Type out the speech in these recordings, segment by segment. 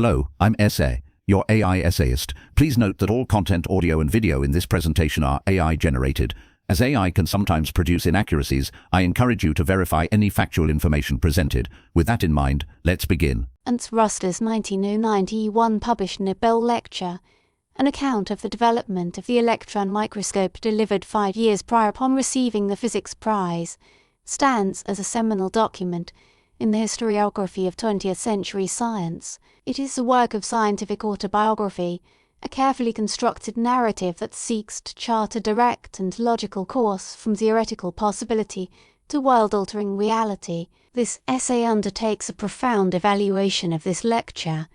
Hello, I'm Essay, your AI essayist. Please note that all content, audio and video in this presentation are AI generated. As AI can sometimes produce inaccuracies, I encourage you to verify any factual information presented. With that in mind, let's begin. Ernst Ruska's 1909 published Nobel lecture, an account of the development of the electron microscope delivered 5 years prior upon receiving the physics prize, stands as a seminal document in the historiography of 20th century science. It is a work of scientific autobiography, a carefully constructed narrative that seeks to chart a direct and logical course from theoretical possibility to world-altering reality. This essay undertakes a profound evaluation of this lecture,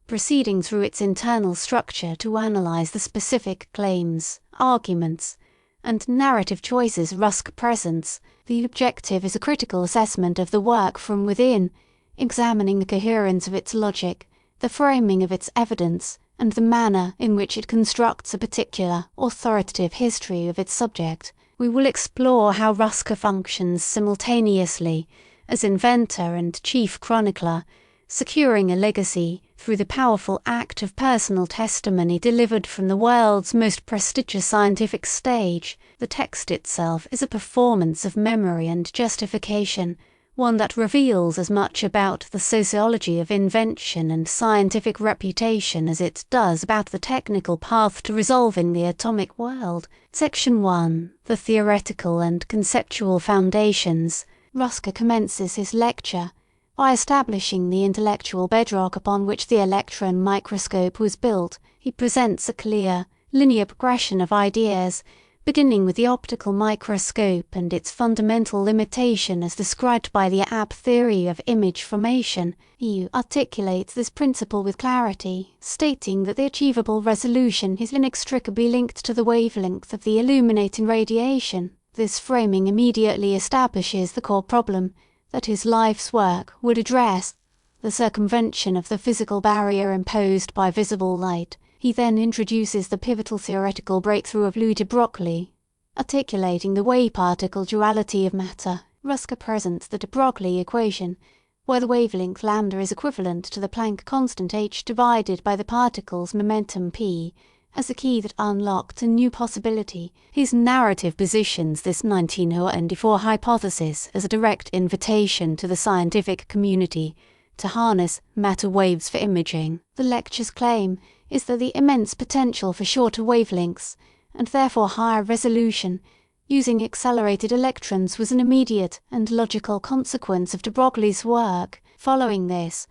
proceeding through its internal structure to analyze the specific claims, arguments, and narrative choices Ruska presents. The objective is a critical assessment of the work from within, examining the coherence of its logic, the framing of its evidence, and the manner in which it constructs a particular, authoritative history of its subject. We will explore how Ruska functions simultaneously as inventor and chief chronicler, securing a legacy through the powerful act of personal testimony delivered from the world's most prestigious scientific stage. The text itself is a performance of memory and justification, one that reveals as much about the sociology of invention and scientific reputation as it does about the technical path to resolving the atomic world. Section 1. The Theoretical and Conceptual Foundations. Ruska commences his lecture by establishing the intellectual bedrock upon which the electron microscope was built. He presents a clear, linear progression of ideas, beginning with the optical microscope and its fundamental limitation as described by the Abbe theory of image formation. He articulates this principle with clarity, stating that the achievable resolution is inextricably linked to the wavelength of the illuminating radiation. This framing immediately establishes the core problem that his life's work would address, the circumvention of the physical barrier imposed by visible light. He then introduces the pivotal theoretical breakthrough of Louis de Broglie, articulating the wave-particle duality of matter. Ruska presents the de Broglie equation, where the wavelength lambda is equivalent to the Planck constant h divided by the particle's momentum p, as the key that unlocked a new possibility. His narrative positions this 1904 hypothesis as a direct invitation to the scientific community to harness matter waves for imaging. The lecture's claim is that the immense potential for shorter wavelengths, and therefore higher resolution, using accelerated electrons was an immediate and logical consequence of de Broglie's work. Following this,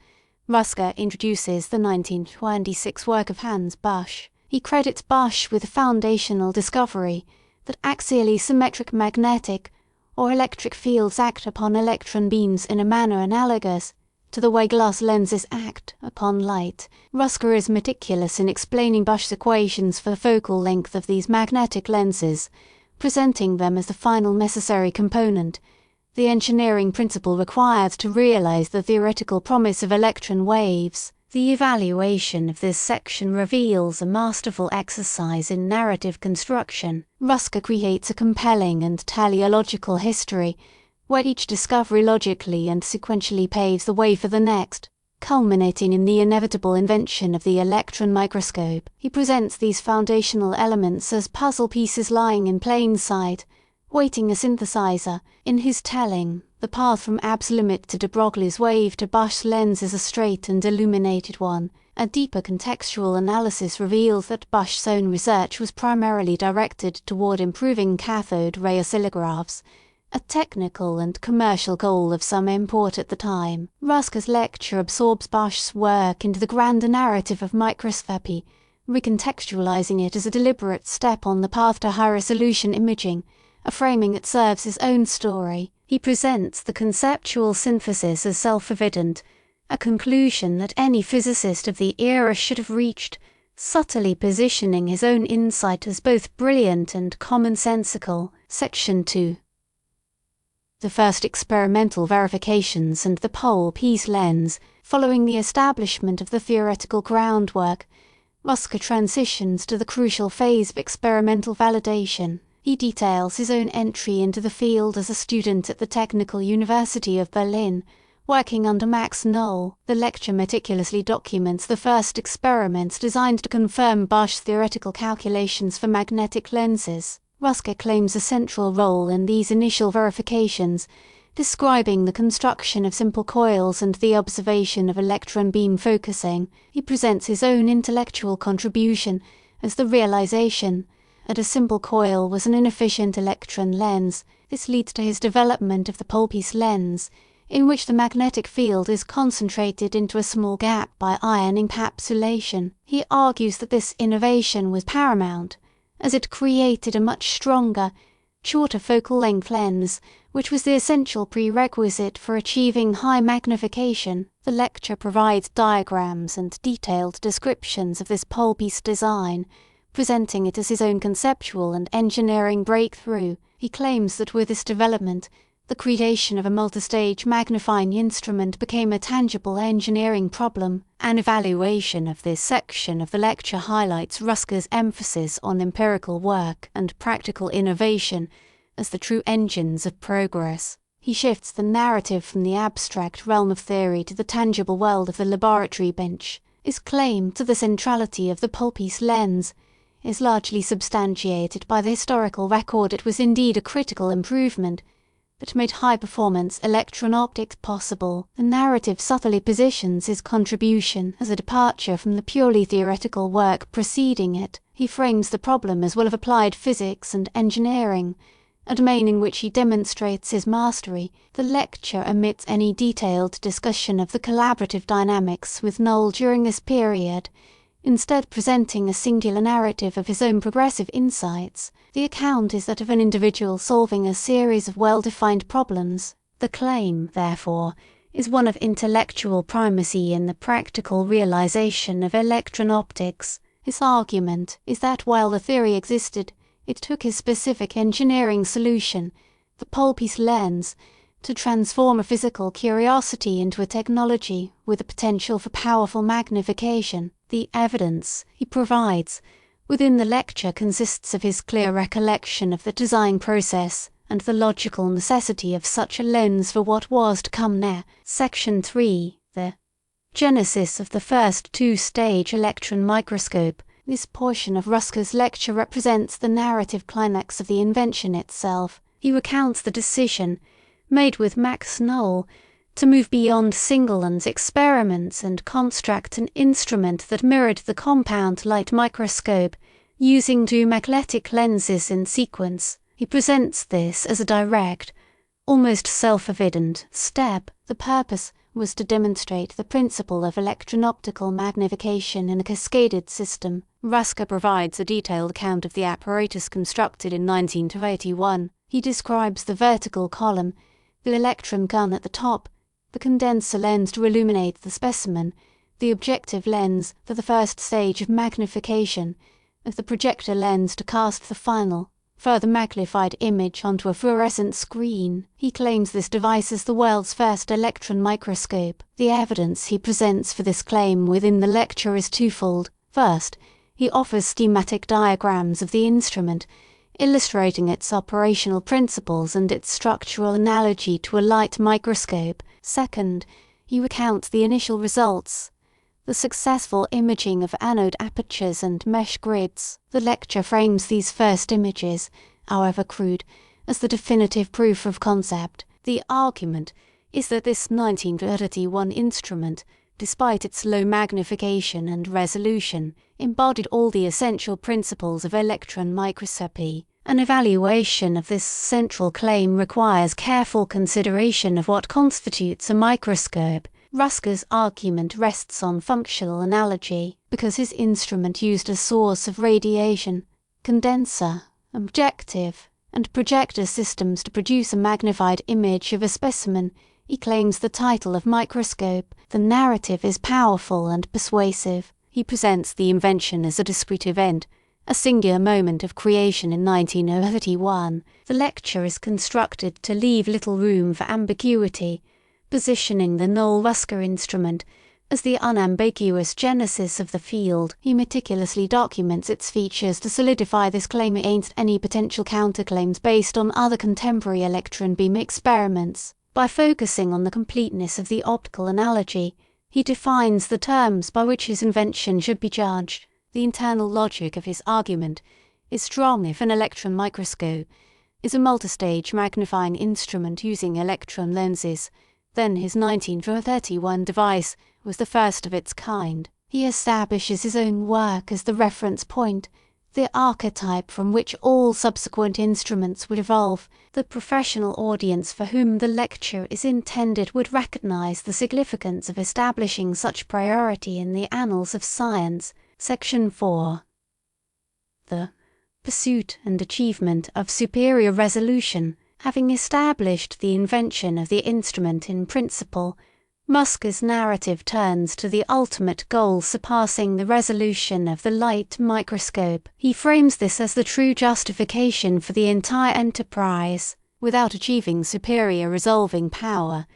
Ruska introduces the 1926 work of Hans Busch. He credits Busch with the foundational discovery that axially symmetric magnetic or electric fields act upon electron beams in a manner analogous to the way glass lenses act upon light. Ruska is meticulous in explaining Busch's equations for the focal length of these magnetic lenses, presenting them as the final necessary component, the engineering principle required to realize the theoretical promise of electron waves. The evaluation of this section reveals a masterful exercise in narrative construction. Ruska creates a compelling and teleological history, where each discovery logically and sequentially paves the way for the next, culminating in the inevitable invention of the electron microscope. He presents these foundational elements as puzzle pieces lying in plain sight, waiting a synthesizer. In his telling, the path from Abbe's limit to de Broglie's wave to Busch's lens is a straight and illuminated one. A deeper contextual analysis reveals that Busch's own research was primarily directed toward improving cathode ray oscillographs, a technical and commercial goal of some import at the time. Ruska's lecture absorbs Busch's work into the grander narrative of microscopy, recontextualizing it as a deliberate step on the path to high-resolution imaging, a framing that serves his own story. He presents the conceptual synthesis as self-evident, a conclusion that any physicist of the era should have reached, subtly positioning his own insight as both brilliant and commonsensical. Section 2. The first experimental verifications and the pole-piece lens. Following the establishment of the theoretical groundwork, Ruska transitions to the crucial phase of experimental validation. He details his own entry into the field as a student at the Technical University of Berlin, Working under Max Knoll, the lecture meticulously documents the first experiments designed to confirm Bosch's theoretical calculations for magnetic lenses. Ruska claims a central role in these initial verifications, describing the construction of simple coils and the observation of electron beam focusing. He presents his own intellectual contribution as the realization that a simple coil was an inefficient electron lens. This leads to his development of the pole-piece lens, in which the magnetic field is concentrated into a small gap by ion encapsulation. He argues that this innovation was paramount, as it created a much stronger, shorter focal length lens, which was the essential prerequisite for achieving high magnification. The lecture provides diagrams and detailed descriptions of this pole-piece design, presenting it as his own conceptual and engineering breakthrough. He claims that with this development, the creation of a multistage magnifying instrument became a tangible engineering problem. An evaluation of this section of the lecture highlights Ruska's emphasis on empirical work and practical innovation as the true engines of progress. He shifts the narrative from the abstract realm of theory to the tangible world of the laboratory bench. His claim to the centrality of the pole-piece lens is largely substantiated by the historical record. It was indeed a critical improvement that made high-performance electron optics possible. The narrative subtly positions his contribution as a departure from the purely theoretical work preceding it. He frames the problem as one of applied physics and engineering, a domain in which he demonstrates his mastery. The lecture omits any detailed discussion of the collaborative dynamics with Knoll during this period, instead presenting a singular narrative of his own progressive insights. The account is that of an individual solving a series of well-defined problems. The claim, therefore, is one of intellectual primacy in the practical realization of electron optics. His argument is that while the theory existed, it took his specific engineering solution, the pole-piece lens, to transform a physical curiosity into a technology with the potential for powerful magnification. The evidence he provides within the lecture consists of his clear recollection of the design process and the logical necessity of such a lens for what was to come next. Section 3, the genesis of the first two-stage electron microscope. This portion of Ruska's lecture represents the narrative climax of the invention itself. He recounts the decision, made with Max Knoll, to move beyond single-lens experiments and construct an instrument that mirrored the compound light microscope, using two magnetic lenses in sequence. He presents this as a direct, almost self-evident step. The purpose was to demonstrate the principle of electron-optical magnification in a cascaded system. Ruska provides a detailed account of the apparatus constructed in 1981. He describes the vertical column, the electron gun at the top, the condenser lens to illuminate the specimen, the objective lens for the first stage of magnification, of the projector lens to cast the final, further magnified image onto a fluorescent screen. He claims this device as the world's first electron microscope. The evidence he presents for this claim within the lecture is twofold. First, he offers schematic diagrams of the instrument, illustrating its operational principles and its structural analogy to a light microscope. Second, he recounts the initial results, the successful imaging of anode apertures and mesh grids. The lecture frames these first images, however crude, as the definitive proof of concept. The argument is that this 1931 instrument, despite its low magnification and resolution, embodied all the essential principles of electron microscopy. An evaluation of this central claim requires careful consideration of what constitutes a microscope. Ruska's argument rests on functional analogy, because his instrument used a source of radiation, condenser, objective, and projector systems to produce a magnified image of a specimen. He claims the title of microscope. The narrative is powerful and persuasive. He presents the invention as a discrete event, a singular moment of creation in 1931. The lecture is constructed to leave little room for ambiguity, positioning the Knoll-Ruska instrument as the unambiguous genesis of the field. He meticulously documents its features to solidify this claim against any potential counterclaims based on other contemporary electron beam experiments. By focusing on the completeness of the optical analogy, he defines the terms by which his invention should be judged. The internal logic of his argument is strong if an electron microscope is a multistage magnifying instrument using electron lenses. Then his 1931 device was the first of its kind. He establishes his own work as the reference point, the archetype from which all subsequent instruments would evolve. The professional audience for whom the lecture is intended would recognize the significance of establishing such priority in the annals of science. Section 4. The pursuit and achievement of superior resolution. Having established the invention of the instrument in principle, Ruska's narrative turns to the ultimate goal surpassing the resolution of the light microscope. He frames this as the true justification for the entire enterprise. Without achieving superior resolving power,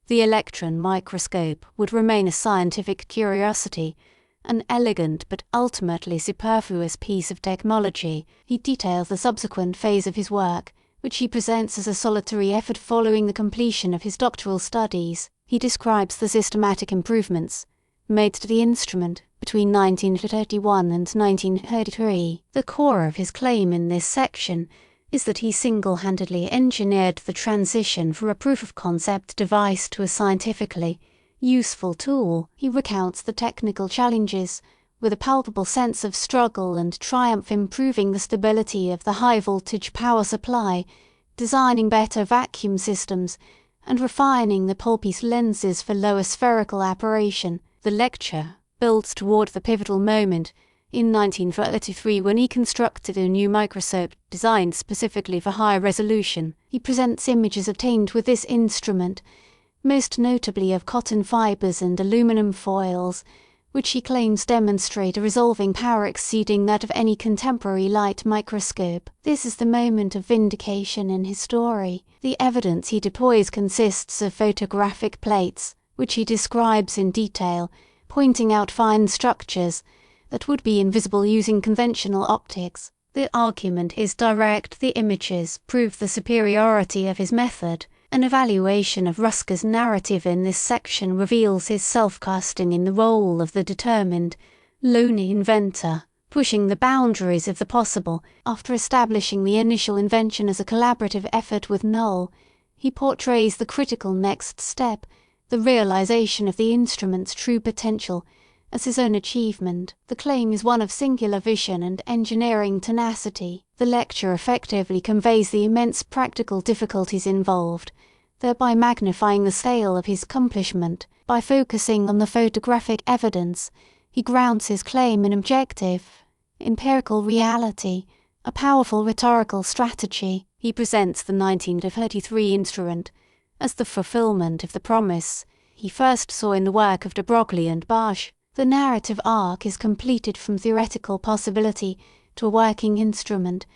the electron microscope would remain a scientific curiosity, an elegant but ultimately superfluous piece of technology. He details the subsequent phase of his work, which he presents as a solitary effort following the completion of his doctoral studies. He describes the systematic improvements made to the instrument between 1931 and 1933. The core of his claim in this section is that he single-handedly engineered the transition from a proof-of-concept device to a scientifically useful tool. He recounts the technical challenges with a palpable sense of struggle and triumph, improving the stability of the high-voltage power supply, designing better vacuum systems, and refining the pole-piece lenses for lower spherical aberration. The lecture builds toward the pivotal moment in 1933 when he constructed a new microscope designed specifically for higher resolution. He presents images obtained with this instrument, most notably of cotton fibers and aluminum foils, which he claims demonstrate a resolving power exceeding that of any contemporary light microscope. This is the moment of vindication in his story. The evidence he deploys consists of photographic plates, which he describes in detail, pointing out fine structures that would be invisible using conventional optics. The argument is direct. The images prove the superiority of his method. An evaluation of Ruska's narrative in this section reveals his self-casting in the role of the determined, lonely inventor, pushing the boundaries of the possible. After establishing the initial invention as a collaborative effort with Knoll, he portrays the critical next step, the realization of the instrument's true potential, as his own achievement. The claim is one of singular vision and engineering tenacity. The lecture effectively conveys the immense practical difficulties involved, thereby magnifying the scale of his accomplishment. By focusing on the photographic evidence, he grounds his claim in objective, empirical reality, a powerful rhetorical strategy. He presents the 1933 instrument as the fulfillment of the promise he first saw in the work of de Broglie and Barge. The narrative arc is completed from theoretical possibility to a working instrument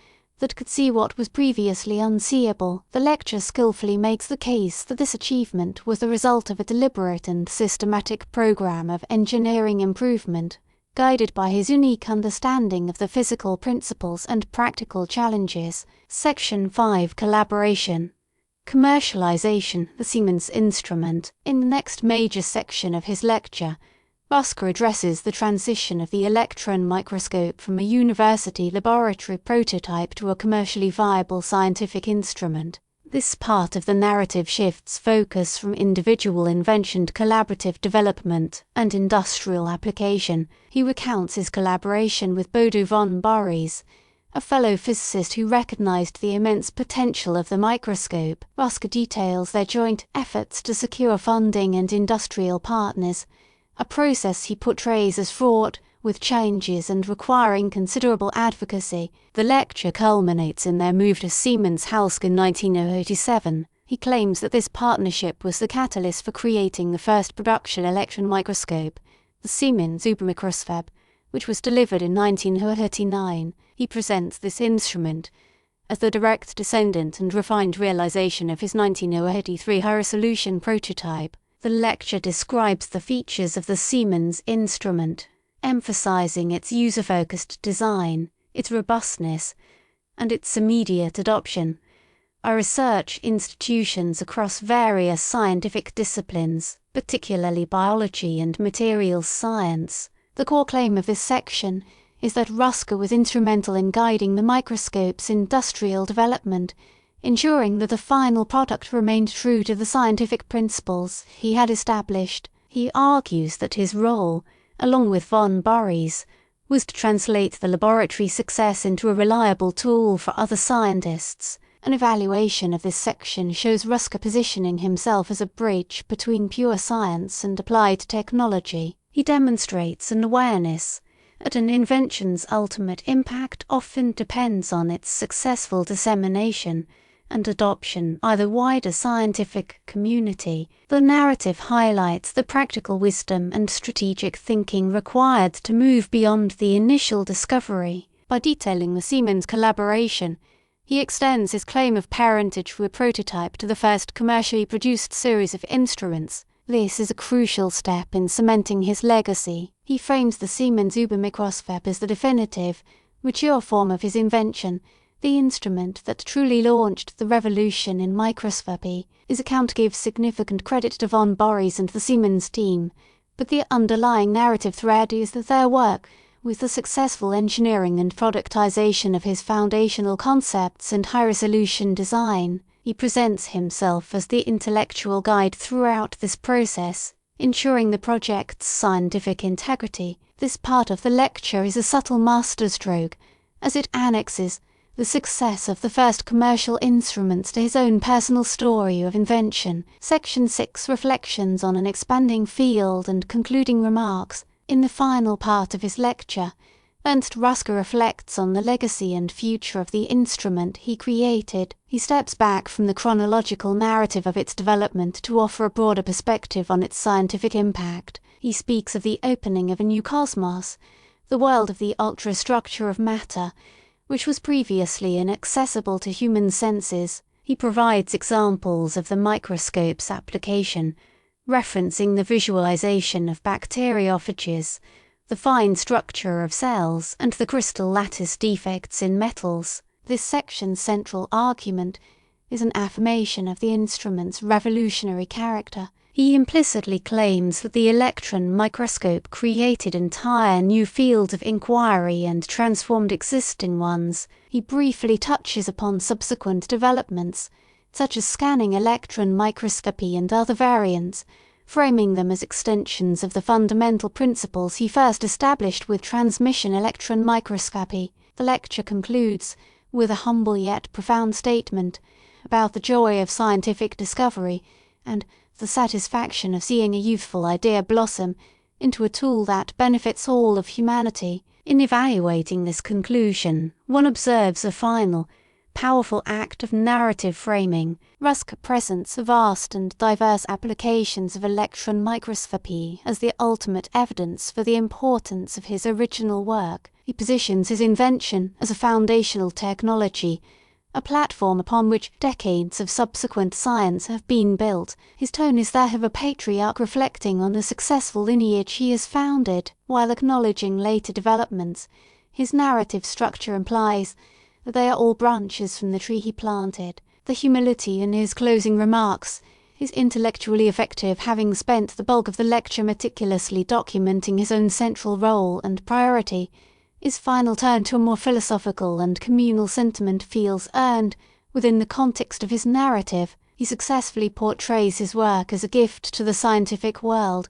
that could see what was previously unseeable. The lecture skillfully makes the case that this achievement was the result of a deliberate and systematic program of engineering improvement, guided by his unique understanding of the physical principles and practical challenges. Section 5. Collaboration. Commercialization. The Siemens instrument. In the next major section of his lecture, Ruska addresses the transition of the electron microscope from a university laboratory prototype to a commercially viable scientific instrument. This part of the narrative shifts focus from individual invention to collaborative development and industrial application. He recounts his collaboration with Bodo von Borries, a fellow physicist who recognized the immense potential of the microscope. Ruska details their joint efforts to secure funding and industrial partners, a process he portrays as fraught with changes and requiring considerable advocacy. The lecture culminates in their move to Siemens Halske in 1987. He claims that this partnership was the catalyst for creating the first production electron microscope, the Siemens Übermikroskop, which was delivered in 1939. He presents this instrument as the direct descendant and refined realization of his 1983 high-resolution prototype. The lecture describes the features of the Siemens instrument, emphasizing its user-focused design, its robustness, and its immediate adoption. by research institutions across various scientific disciplines, particularly biology and materials science. The core claim of this section is that Ruska was instrumental in guiding the microscope's industrial development, ensuring that the final product remained true to the scientific principles he had established. He argues that his role, along with von Borries, was to translate the laboratory success into a reliable tool for other scientists. An evaluation of this section shows Ruska positioning himself as a bridge between pure science and applied technology. He demonstrates an awareness that an invention's ultimate impact often depends on its successful dissemination and adoption by the wider scientific community. The narrative highlights the practical wisdom and strategic thinking required to move beyond the initial discovery. By detailing the Siemens collaboration, he extends his claim of parentage from a prototype to the first commercially produced series of instruments. This is a crucial step in cementing his legacy. He frames the Siemens Microscope as the definitive, mature form of his invention, the instrument that truly launched the revolution in microscopy. His account gives significant credit to von Borries and the Siemens team, but the underlying narrative thread is that their work, with the successful engineering and productization of his foundational concepts and high-resolution design, he presents himself as the intellectual guide throughout this process, ensuring the project's scientific integrity. This part of the lecture is a subtle masterstroke, as it annexes the success of the first commercial instruments to his own personal story of invention. Section 6 reflections on an expanding field and concluding remarks. In the final part of his lecture, Ernst Ruska reflects on the legacy and future of the instrument he created. He steps back from the chronological narrative of its development to offer a broader perspective on its scientific impact. He speaks of the opening of a new cosmos, the world of the ultrastructure of matter, which was previously inaccessible to human senses. He provides examples of the microscope's application, referencing the visualization of bacteriophages, the fine structure of cells, and the crystal lattice defects in metals. This section's central argument is an affirmation of the instrument's revolutionary character. He implicitly claims that the electron microscope created entire new fields of inquiry and transformed existing ones. He briefly touches upon subsequent developments, such as scanning electron microscopy and other variants, framing them as extensions of the fundamental principles he first established with transmission electron microscopy. The lecture concludes with a humble yet profound statement about the joy of scientific discovery and the satisfaction of seeing a youthful idea blossom into a tool that benefits all of humanity. In evaluating this conclusion, one observes a final, powerful act of narrative framing. Ruska presents vast and diverse applications of electron microscopy as the ultimate evidence for the importance of his original work. He positions his invention as a foundational technology, a platform upon which decades of subsequent science have been built. His tone is that of a patriarch reflecting on the successful lineage he has founded. While acknowledging later developments, his narrative structure implies that they are all branches from the tree he planted. The humility in his closing remarks is intellectually effective, having spent the bulk of the lecture meticulously documenting his own central role and priority. His final turn to a more philosophical and communal sentiment feels earned within the context of his narrative. He successfully portrays his work as a gift to the scientific world,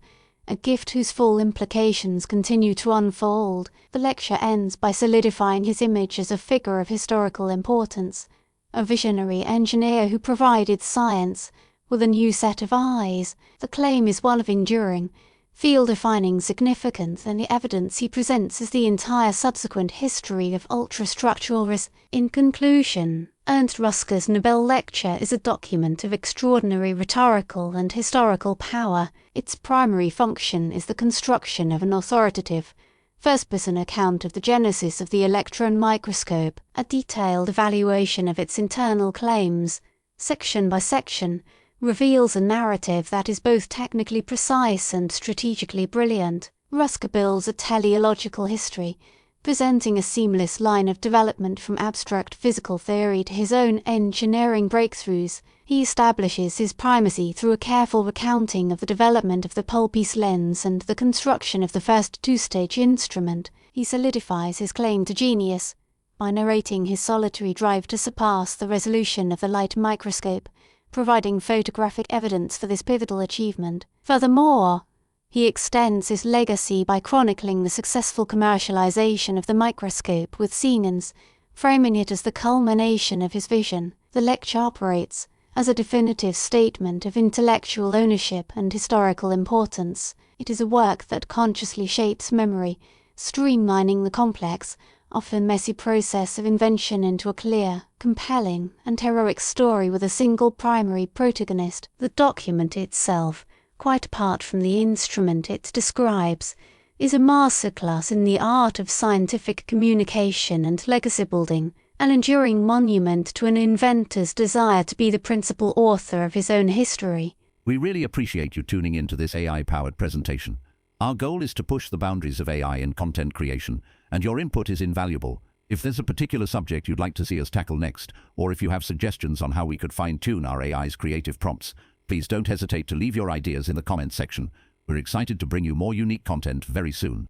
a gift whose full implications continue to unfold. The lecture ends by solidifying his image as a figure of historical importance, a visionary engineer who provided science with a new set of eyes. The claim is one of enduring, field-defining significance, and the evidence he presents is the entire subsequent history of ultrastructural In conclusion, Ernst Ruska's Nobel lecture is a document of extraordinary rhetorical and historical power. Its primary function is the construction of an authoritative, first-person account of the genesis of the electron microscope, a detailed evaluation of its internal claims, section by section, reveals a narrative that is both technically precise and strategically brilliant. Ruska builds a teleological history presenting a seamless line of development from abstract physical theory to his own engineering breakthroughs. He establishes his primacy through a careful recounting of the development of the pole-piece lens and the construction of the first two-stage instrument. He solidifies his claim to genius by narrating his solitary drive to surpass the resolution of the light microscope, providing photographic evidence for this pivotal achievement. Furthermore, he extends his legacy by chronicling the successful commercialization of the microscope with Siemens, framing it as the culmination of his vision. The lecture operates as a definitive statement of intellectual ownership and historical importance. It is a work that consciously shapes memory, streamlining the complex, often messy process of invention into a clear, compelling, and heroic story with a single primary protagonist. The document itself, quite apart from the instrument it describes, is a masterclass in the art of scientific communication and legacy building, an enduring monument to an inventor's desire to be the principal author of his own history. We really appreciate you tuning into this AI-powered presentation. Our goal is to push the boundaries of AI in content creation, and your input is invaluable. If there's a particular subject you'd like to see us tackle next, or if you have suggestions on how we could fine-tune our AI's creative prompts, please don't hesitate to leave your ideas in the comments section. We're excited to bring you more unique content very soon.